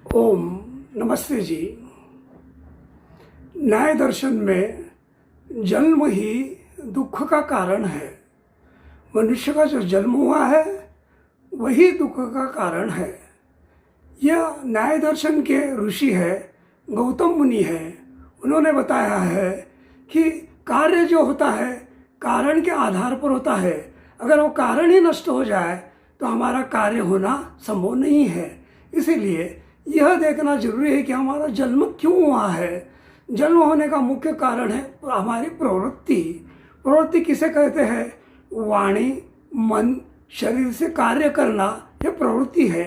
ओम नमस्ते जी। न्याय दर्शन में जन्म ही दुख का कारण है। मनुष्य का जो जन्म हुआ है वही दुख का कारण है। यह न्याय दर्शन के ऋषि है, गौतम मुनि है। उन्होंने बताया है कि कार्य जो होता है कारण के आधार पर होता है। अगर वो कारण ही नष्ट हो जाए तो हमारा कार्य होना संभव नहीं है। इसीलिए यह देखना जरूरी है कि हमारा जन्म क्यों हुआ है। जन्म होने का मुख्य कारण है हमारी प्रवृत्ति। प्रवृत्ति किसे कहते हैं? वाणी, मन, शरीर से कार्य करना, यह प्रवृत्ति है।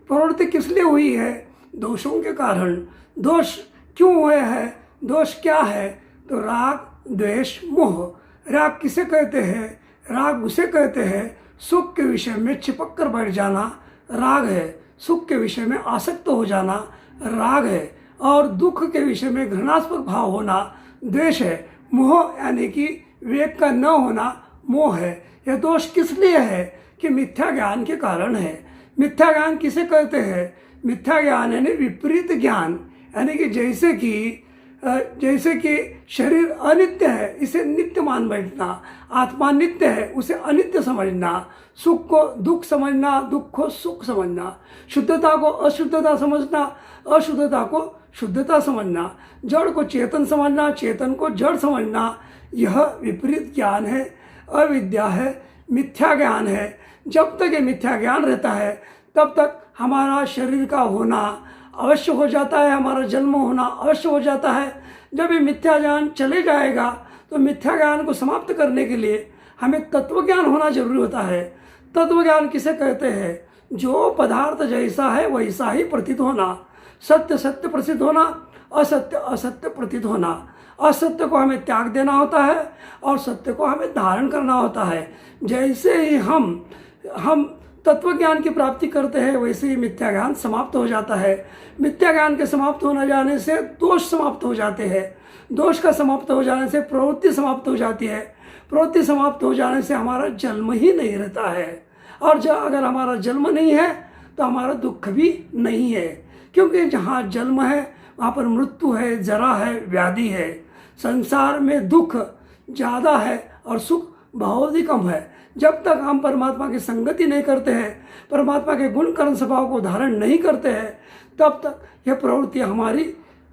प्रवृत्ति किस लिए हुई है? दोषों के कारण। दोष क्यों हुए हैं? दोष क्या है? तो राग, द्वेष, मोह। राग किसे कहते हैं? राग उसे कहते हैं सुख के विषय में चिपक कर बैठ जाना राग है। सुख के विषय में आसक्त हो जाना राग है। और दुख के विषय में घृणास्पद भाव होना द्वेष है। मोह यानी कि विवेक का न होना मोह है। यह दोष किस लिए है? कि मिथ्या ज्ञान के कारण है। मिथ्या ज्ञान किसे कहते हैं? मिथ्या ज्ञान यानी विपरीत ज्ञान। यानी कि जैसे कि शरीर अनित्य है इसे नित्य मान बैठना, आत्मा नित्य है उसे अनित्य समझना, सुख को दुख समझना, दुख को सुख समझना, शुद्धता को अशुद्धता समझना, अशुद्धता को शुद्धता समझना, जड़ को चेतन समझना, चेतन को जड़ समझना, यह विपरीत ज्ञान है, अविद्या है, मिथ्या ज्ञान है। जब तक ये मिथ्या ज्ञान रहता है तब तक हमारा शरीर का होना अवश्य हो जाता है, हमारा जन्म होना अवश्य हो जाता है। जब ये मिथ्या ज्ञान चले जाएगा तो मिथ्या ज्ञान को समाप्त करने के लिए हमें तत्व ज्ञान होना जरूरी होता है। तत्व ज्ञान किसे कहते हैं? जो पदार्थ जैसा है वैसा ही प्रतीत होना, सत्य सत्य प्रतीत होना, असत्य असत्य प्रतीत होना। असत्य को हमें त्याग देना होता है और सत्य को हमें धारण करना होता है। जैसे ही हम तत्व ज्ञान की प्राप्ति करते हैं वैसे ही मिथ्या ज्ञान समाप्त हो जाता है। मिथ्या ज्ञान के समाप्त होने जाने से दोष समाप्त हो जाते हैं। दोष का समाप्त हो जाने से प्रवृत्ति समाप्त हो जाती है। प्रवृत्ति समाप्त हो जाने से हमारा जन्म ही नहीं रहता है। और अगर हमारा जन्म नहीं है तो हमारा दुख भी नहीं है, क्योंकि जहाँ जन्म है वहाँ पर मृत्यु है, जरा है, व्याधि है। संसार में दुख ज़्यादा है और सुख बहुत ही कम है। जब तक हम परमात्मा की संगति नहीं करते हैं, परमात्मा के गुण कर्म स्वभाव को धारण नहीं करते हैं, तब तक यह प्रवृत्ति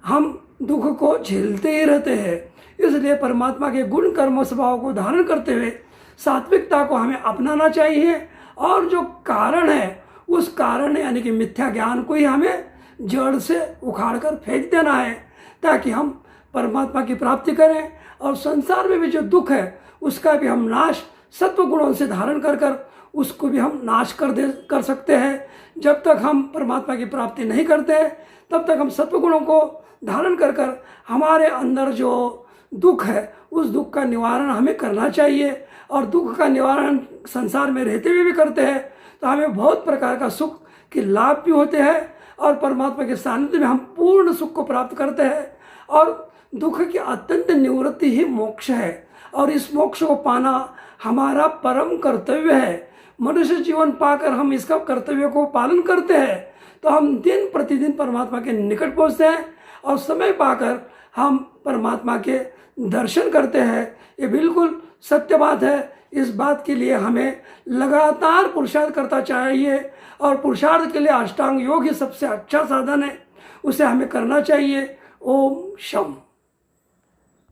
हम दुख को झेलते ही रहते हैं। इसलिए परमात्मा के गुण कर्म स्वभाव को धारण करते हुए सात्विकता को हमें अपनाना चाहिए। और जो कारण है उस कारण यानी कि मिथ्या ज्ञान को ही हमें जड़ से उखाड़ कर फेंक देना है, ताकि हम परमात्मा की प्राप्ति करें। और संसार में भी जो दुख है उसका भी हम नाश सत्व गुणों से धारण कर उसको भी हम नाश कर सकते हैं। जब तक हम परमात्मा की प्राप्ति नहीं करते तब तक हम सत्व गुणों को धारण कर हमारे अंदर जो दुख है उस दुख का निवारण हमें करना चाहिए। और दुख का निवारण संसार में रहते हुए भी करते हैं तो हमें बहुत प्रकार का सुख के लाभ भी होते हैं और परमात्मा के सानिध्य में हम पूर्ण सुख को प्राप्त करते हैं। और दुख की अत्यंत निवृत्ति ही मोक्ष है और इस मोक्ष को पाना हमारा परम कर्तव्य है। मनुष्य जीवन पाकर हम इसका कर्तव्य को पालन करते हैं तो हम दिन प्रतिदिन परमात्मा के निकट पहुंचते हैं और समय पाकर हम परमात्मा के दर्शन करते हैं। ये बिल्कुल सत्य बात है। इस बात के लिए हमें लगातार पुरुषार्थ करता चाहिए और पुरुषार्थ के लिए अष्टांग योग ही सबसे अच्छा साधन है, उसे हमें करना चाहिए। ओम शम।